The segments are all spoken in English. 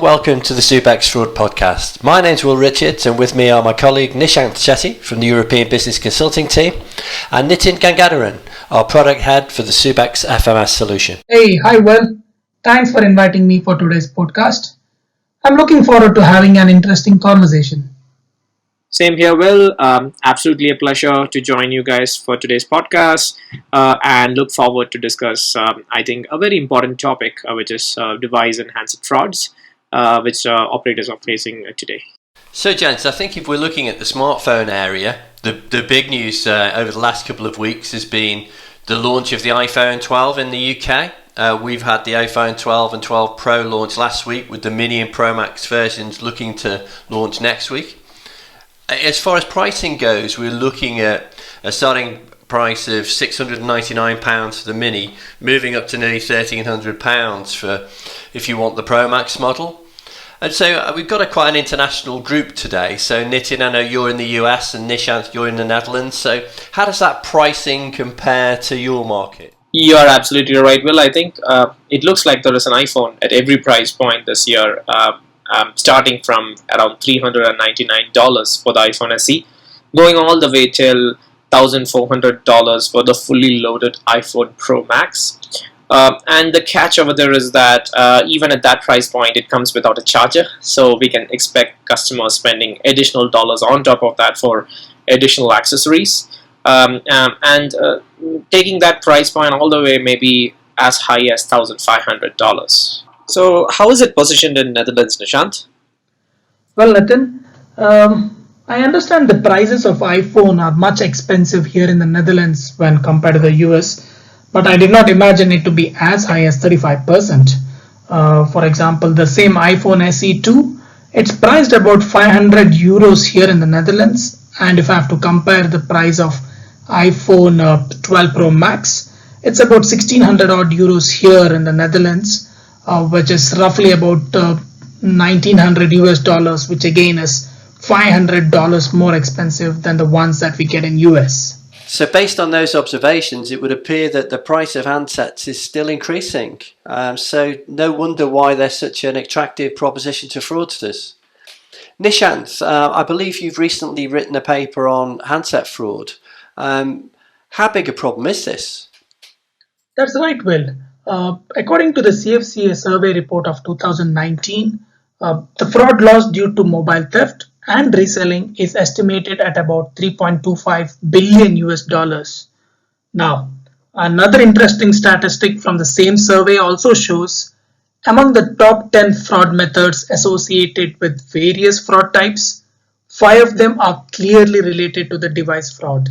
welcome to the Subex Fraud Podcast. My name's Will Richards, and with me are my colleague Nishanth Shetty from the European Business Consulting team and Nithin Gangadharan, our Product Head for the Subex FMS solution. Hey, hi Will. Thanks for inviting me for today's podcast. I'm looking forward to having an interesting conversation. Same here, Will. Absolutely a pleasure to join you guys for today's podcast and look forward to discuss, I think, a very important topic, which is device and handset frauds, which operators are facing today. So, gents, I think if we're looking at the smartphone area, the big news over the last couple of weeks has been the launch of the iPhone 12 in the UK. We've had the iPhone 12 and 12 Pro launch last week, with the Mini and Pro Max versions looking to launch next week. As far as pricing goes, we're looking at a starting price of £699 for the Mini, moving up to nearly £1,300 for if you want the Pro Max model. And so we've got quite an international group today. So Nitin, I know you're in the US, and Nishanth, you're in the Netherlands. So how does that pricing compare to your market? You are absolutely right, Will. I think it looks like there is an iPhone at every price point this year. Starting from around $399 for the iPhone SE, going all the way till $1,400 for the fully loaded iPhone Pro Max. And the catch over there is that even at that price point, it comes without a charger, so we can expect customers spending additional dollars on top of that for additional accessories. And taking that price point all the way maybe as high as $1,500. So, how is it positioned in Netherlands, Nishanth? Well, Nithin, I understand the prices of iPhone are much expensive here in the Netherlands when compared to the US, but I did not imagine it to be as high as 35%. For example, the same iPhone SE2, it's priced about 500 euros here in the Netherlands, and if I have to compare the price of iPhone 12 Pro Max, it's about 1600 odd euros here in the Netherlands. Which is roughly about $1,900 US, which again is $500 more expensive than the ones that we get in US. So based on those observations, it would appear that the price of handsets is still increasing. So no wonder why they're such an attractive proposition to fraudsters. Nishanth, I believe you've recently written a paper on handset fraud. How big a problem is this? That's right, Will. According to the CFCA survey report of 2019, the fraud loss due to mobile theft and reselling is estimated at about 3.25 billion US. Now, another interesting statistic from the same survey also shows among the top 10 fraud methods associated with various fraud types, 5 of them are clearly related to the device fraud.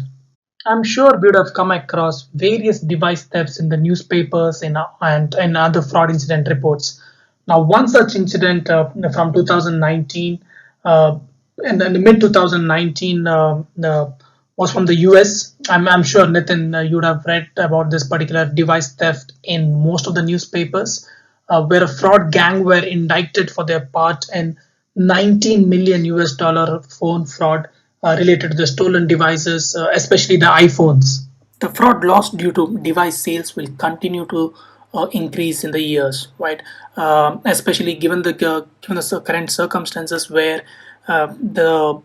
I'm sure we would have come across various device thefts in the newspapers and other fraud incident reports. Now, one such incident from 2019, in the mid 2019, was from the US. I'm sure, Nithin, you would have read about this particular device theft in most of the newspapers, where a fraud gang were indicted for their part in $19 million phone fraud related to the stolen devices, especially the iPhones. The fraud loss due to device sales will continue to increase in the years, right? Especially given the current circumstances where the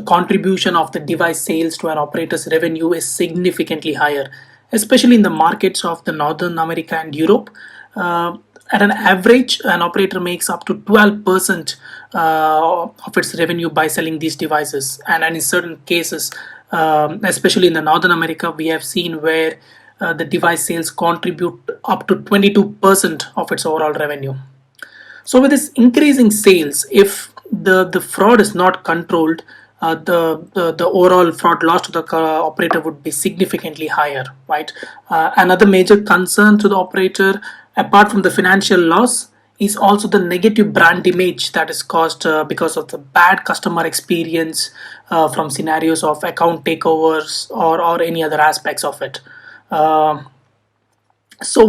contribution of the device sales to an operator's revenue is significantly higher, especially in the markets of the Northern America and Europe. At an average, an operator makes up to 12% of its revenue by selling these devices. And in certain cases, especially in the Northern America, we have seen where the device sales contribute up to 22% of its overall revenue. So with this increasing sales, if the fraud is not controlled, the overall fraud loss to the operator would be significantly higher, right? Another major concern to the operator, apart from the financial loss, is also the negative brand image that is caused because of the bad customer experience from scenarios of account takeovers or any other aspects of it. So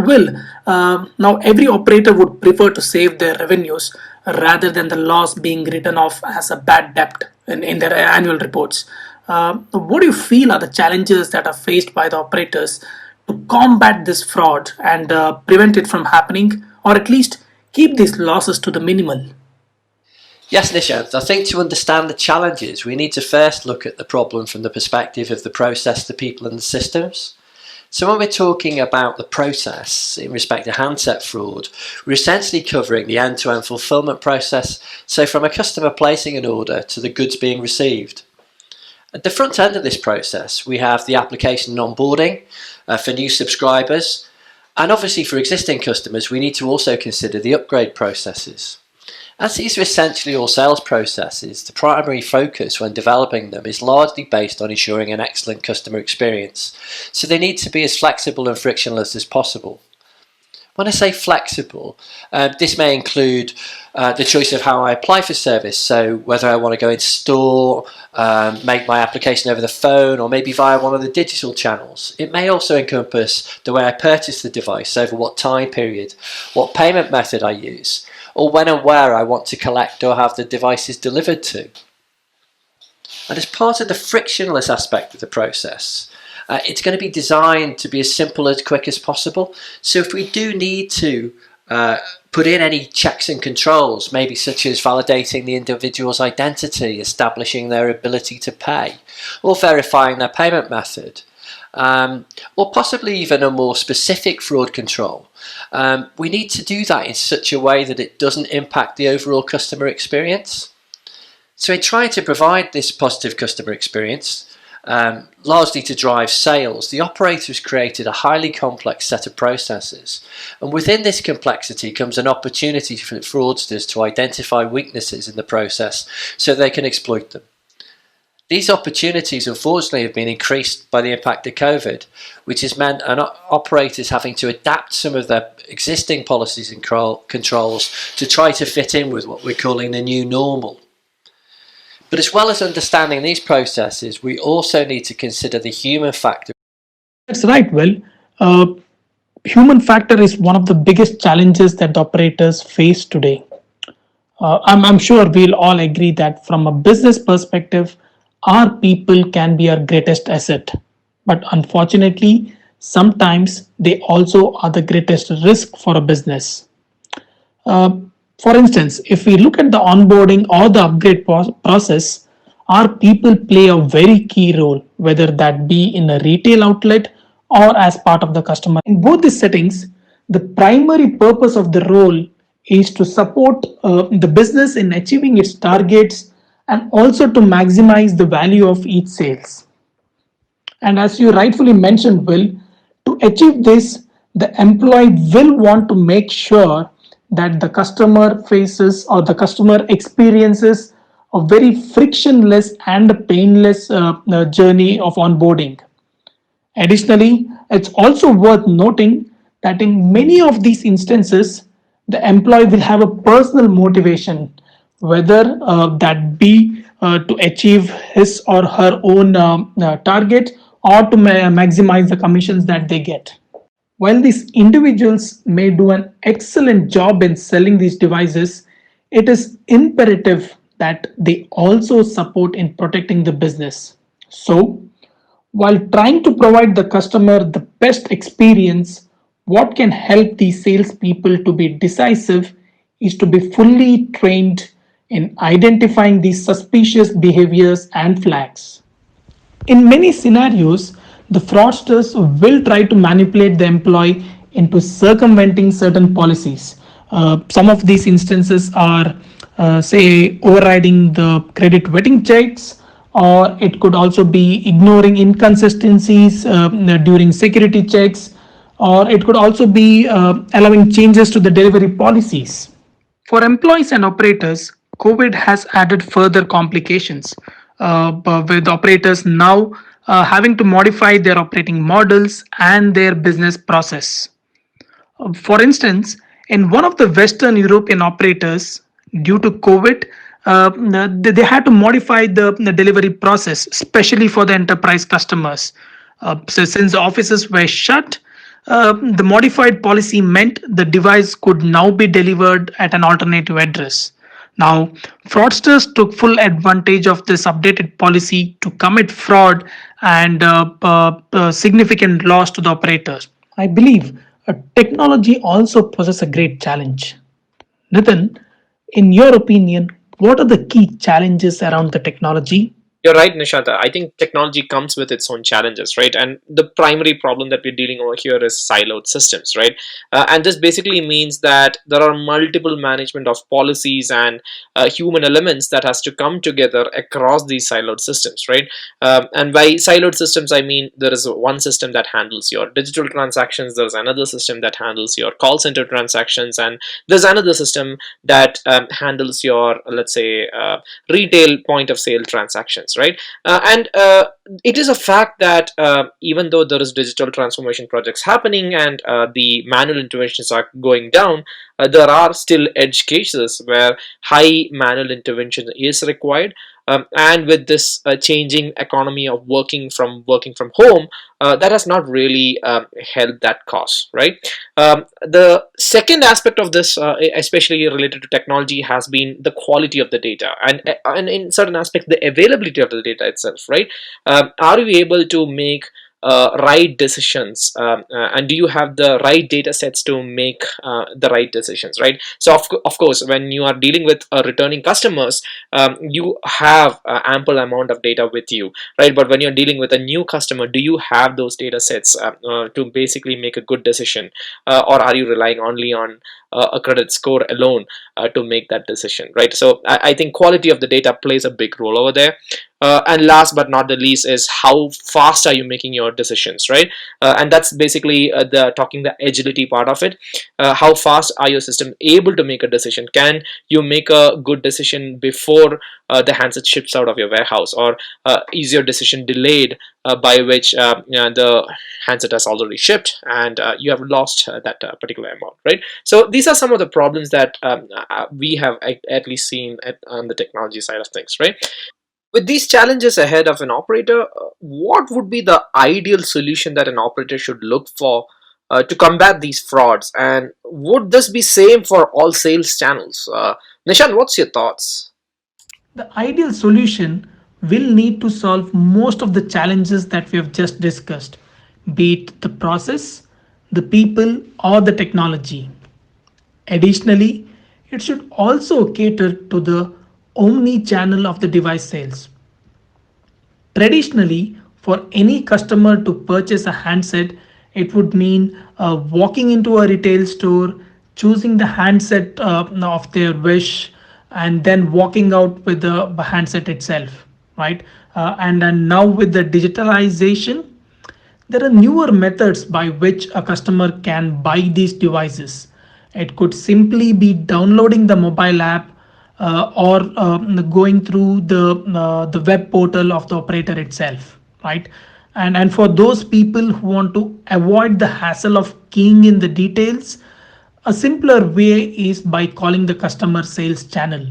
now every operator would prefer to save their revenues rather than the loss being written off as a bad debt in their annual reports. What do you feel are the challenges that are faced by the operators to combat this fraud and prevent it from happening, or at least keep these losses to the minimal? Yes, Nishanth, I think to understand the challenges, we need to first look at the problem from the perspective of the process, the people and the systems. So when we're talking about the process in respect to handset fraud, we're essentially covering the end-to-end fulfillment process, so from a customer placing an order to the goods being received. At the front end of this process, we have the application and onboarding for new subscribers, and obviously for existing customers, we need to also consider the upgrade processes. As these are essentially all sales processes, the primary focus when developing them is largely based on ensuring an excellent customer experience, so they need to be as flexible and frictionless as possible. When I say flexible, this may include the choice of how I apply for service, so whether I want to go in store, make my application over the phone, or maybe via one of the digital channels. It may also encompass the way I purchase the device, over what time period, what payment method I use, or when and where I want to collect or have the devices delivered to. And as part of the frictionless aspect of the process, it's going to be designed to be as simple and quick as possible. So if we do need to put in any checks and controls, maybe such as validating the individual's identity, establishing their ability to pay, or verifying their payment method, or possibly even a more specific fraud control, we need to do that in such a way that it doesn't impact the overall customer experience. So in trying to provide this positive customer experience, largely to drive sales, the operators created a highly complex set of processes, and within this complexity comes an opportunity for fraudsters to identify weaknesses in the process so they can exploit them. These opportunities unfortunately have been increased by the impact of COVID, which has meant operators having to adapt some of their existing policies and controls to try to fit in with what we're calling the new normal. But as well as understanding these processes, we also need to consider the human factor. That's right, Will. Human factor is one of the biggest challenges that the operators face today. I'm sure we'll all agree that from a business perspective, our people can be our greatest asset. But unfortunately, sometimes they also are the greatest risk for a business. For instance, if we look at the onboarding or the upgrade process, our people play a very key role, whether that be in a retail outlet or as part of the customer. In both these settings, the primary purpose of the role is to support the business in achieving its targets and also to maximize the value of each sales. And as you rightfully mentioned, Will, to achieve this, the employee will want to make sure that the customer faces or the customer experiences a very frictionless and painless journey of onboarding. Additionally, it's also worth noting that in many of these instances, the employee will have a personal motivation, whether that be to achieve his or her own target or to maximize the commissions that they get. While these individuals may do an excellent job in selling these devices, it is imperative that they also support in protecting the business. So, while trying to provide the customer the best experience, what can help these salespeople to be decisive is to be fully trained in identifying these suspicious behaviors and flags. In many scenarios, the fraudsters will try to manipulate the employee into circumventing certain policies. Some of these instances are, say, overriding the credit vetting checks, or it could also be ignoring inconsistencies during security checks, or it could also be allowing changes to the delivery policies. For employees and operators, COVID has added further complications, with operators now having to modify their operating models and their business process. For instance, in one of the Western European operators, due to COVID, they had to modify the delivery process, especially for the enterprise customers. So, since the offices were shut, the modified policy meant the device could now be delivered at an alternative address. Now, fraudsters took full advantage of this updated policy to commit fraud and significant loss to the operators. I believe technology also poses a great challenge. Nithin, in your opinion, what are the key challenges around the technology? You're right, Nishanta. I think technology comes with its own challenges, right? And the primary problem that we're dealing over here is siloed systems, right? And this basically means that there are multiple management of policies and human elements that has to come together across these siloed systems, right? And by siloed systems, I mean there is one system that handles your digital transactions, there's another system that handles your call center transactions, and there's another system that handles your, let's say, retail point of sale transactions, right? And it is a fact that even though there is digital transformation projects happening and the manual interventions are going down, there are still edge cases where high manual intervention is required. And with this changing economy of working from home, that has not really helped that cause, right? The second aspect of this, especially related to technology, has been the quality of the data, and in certain aspects, the availability of the data itself, right? Are you able to make right decisions, and do you have the right data sets to make the right decisions, right? So of course, when you are dealing with returning customers, you have ample amount of data with you, right? But when you're dealing with a new customer, do you have those data sets to basically make a good decision, or are you relying only on a credit score alone to make that decision, right? So I think quality of the data plays a big role over there. And last but not the least is how fast are you making your decisions, right? And that's basically the agility part of it. How fast are your system able to make a decision? Can you make a good decision before the handset ships out of your warehouse, or is your decision delayed by which the handset has already shipped and you have lost that particular amount, right? So these are some of the problems that we have at least seen on the technology side of things, right? With these challenges ahead of an operator, what would be the ideal solution that an operator should look for to combat these frauds? And would this be same for all sales channels? Nishant, what's your thoughts? The ideal solution will need to solve most of the challenges that we have just discussed, be it the process, the people, or the technology. Additionally, it should also cater to the omni channel of the device sales. Traditionally, for any customer to purchase a handset, it would mean walking into a retail store, choosing the handset of their wish, and then walking out with the handset itself, right? And then now with the digitalization, there are newer methods by which a customer can buy these devices. It could simply be downloading the mobile app or going through the web portal of the operator itself, right? And for those people who want to avoid the hassle of keying in the details, a simpler way is by calling the customer sales channel.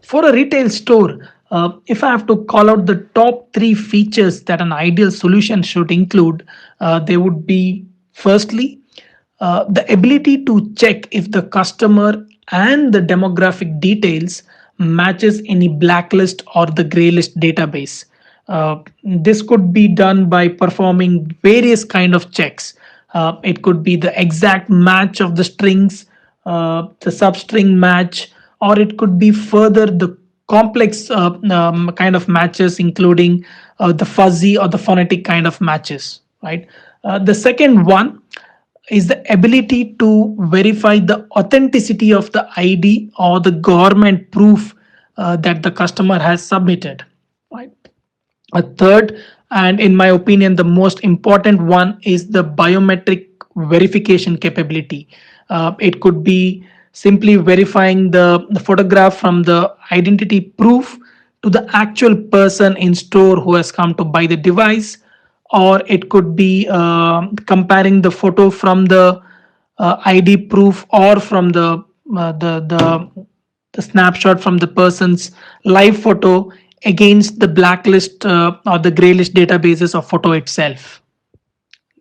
For a retail store, if I have to call out the top three features that an ideal solution should include, they would be firstly, the ability to check if the customer and the demographic details matches any blacklist or the gray list database. This could be done by performing various kind of checks. It could be the exact match of the strings, the substring match, or it could be further the complex kind of matches, including the fuzzy or the phonetic kind of matches, right? The second one is the ability to verify the authenticity of the ID or the government proof that the customer has submitted, right? A third, and in my opinion, the most important one is the biometric verification capability. It could be simply verifying the photograph from the identity proof to the actual person in store who has come to buy the device, or it could be comparing the photo from the ID proof or from the snapshot from the person's live photo against the blacklist or the gray list databases of photo itself.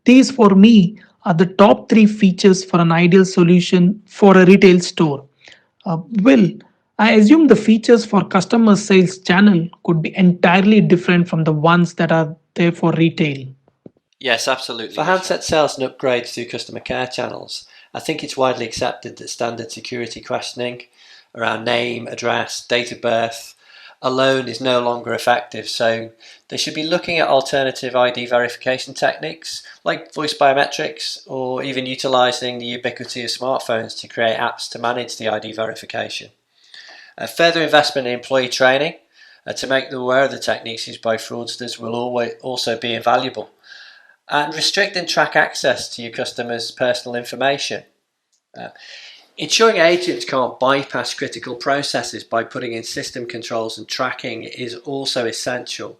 These, for me, are the top three features for an ideal solution for a retail store. Will, I assume the features for customer sales channel could be entirely different from the ones that are there for retail. Yes, absolutely. For handset sales and upgrades through customer care channels, I think it's widely accepted that standard security questioning around name, address, date of birth alone is no longer effective. So they should be looking at alternative ID verification techniques like voice biometrics, or even utilising the ubiquity of smartphones to create apps to manage the ID verification. Further investment in employee training to make them aware of the techniques used by fraudsters will also be invaluable. And restrict and track access to your customers' personal information. Ensuring agents can't bypass critical processes by putting in system controls and tracking is also essential.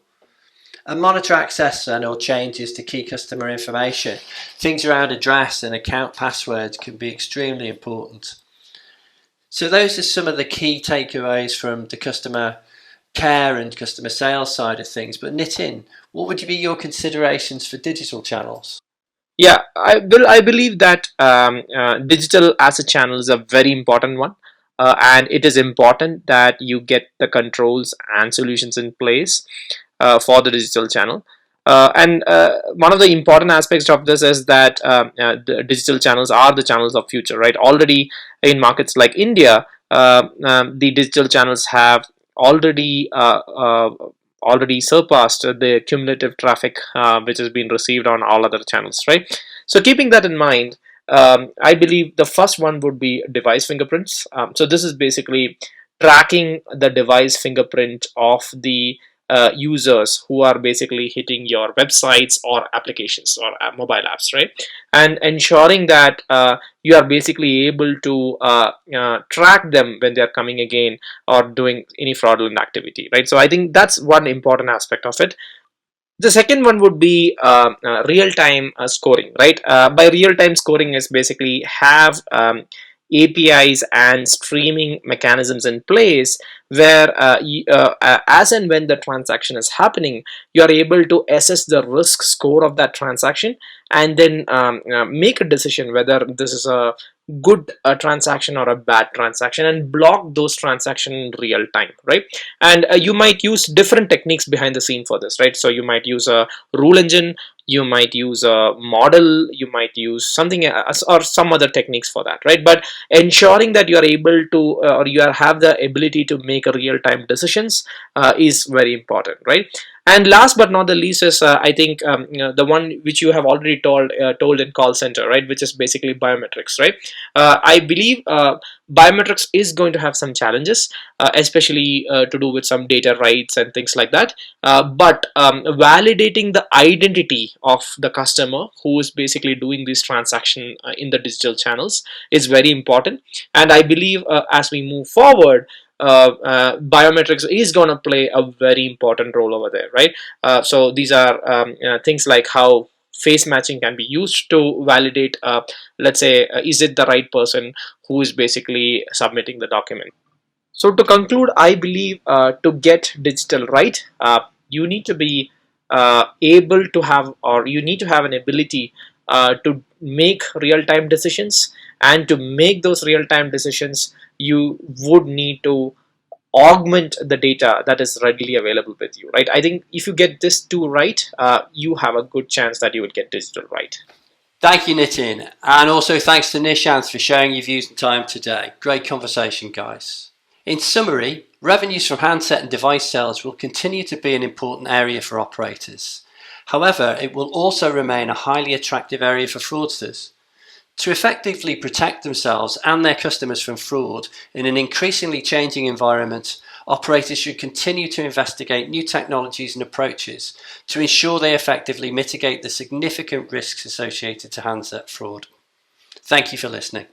And monitor access and or changes to key customer information. Things around address and account passwords can be extremely important. So those are some of the key takeaways from the customer care and customer sales side of things. But Nithin, what would be your considerations for digital channels? Yeah, I believe that digital as a channel is a very important one, and it is important that you get the controls and solutions in place for the digital channel. And one of the important aspects of this is that the digital channels are the channels of future, right? Already in markets like India, the digital channels have already surpassed the cumulative traffic which has been received on all other channels, right? So keeping that in mind, I believe the first one would be device fingerprints. So this is basically tracking the device fingerprint of the users who are basically hitting your websites or applications or mobile apps, right? And ensuring that you are basically able to track them when they are coming again or doing any fraudulent activity, right? So I think that's one important aspect of it. The second one would be real-time scoring, right? By real-time scoring is basically have APIs and streaming mechanisms in place where as and when the transaction is happening, you are able to assess the risk score of that transaction and then make a decision whether this is a good transaction or a bad transaction, and block those transactions in real time, right? And you might use different techniques behind the scene for this, right? So you might use a rule engine, you might use a model, you might use something or some other techniques for that, right? But ensuring that you are able to or you have the ability to make real-time decisions is very important, right? And last but not the least is I think the one which you have already told in call center, right, which is basically biometrics, right? I believe biometrics is going to have some challenges, especially to do with some data rights and things like that. But validating the identity of the customer who is basically doing this transaction in the digital channels is very important. And I believe as we move forward, biometrics is going to play a very important role over there, right? So these are things like how face matching can be used to validate, let's say, is it the right person who is basically submitting the document. So to conclude, I believe to get digital right, you need to be able to have, or you need to have an ability to make real-time decisions, and to make those real-time decisions you would need to augment the data that is readily available with you, right? I think if you get this two right, you have a good chance that you will get digital right. Thank you, Nitin, and also thanks to Nishanth for sharing your views and time today. Great conversation, guys. In summary, revenues from handset and device sales will continue to be an important area for operators. However, it will also remain a highly attractive area for fraudsters. To effectively protect themselves and their customers from fraud in an increasingly changing environment, operators should continue to investigate new technologies and approaches to ensure they effectively mitigate the significant risks associated to handset fraud. Thank you for listening.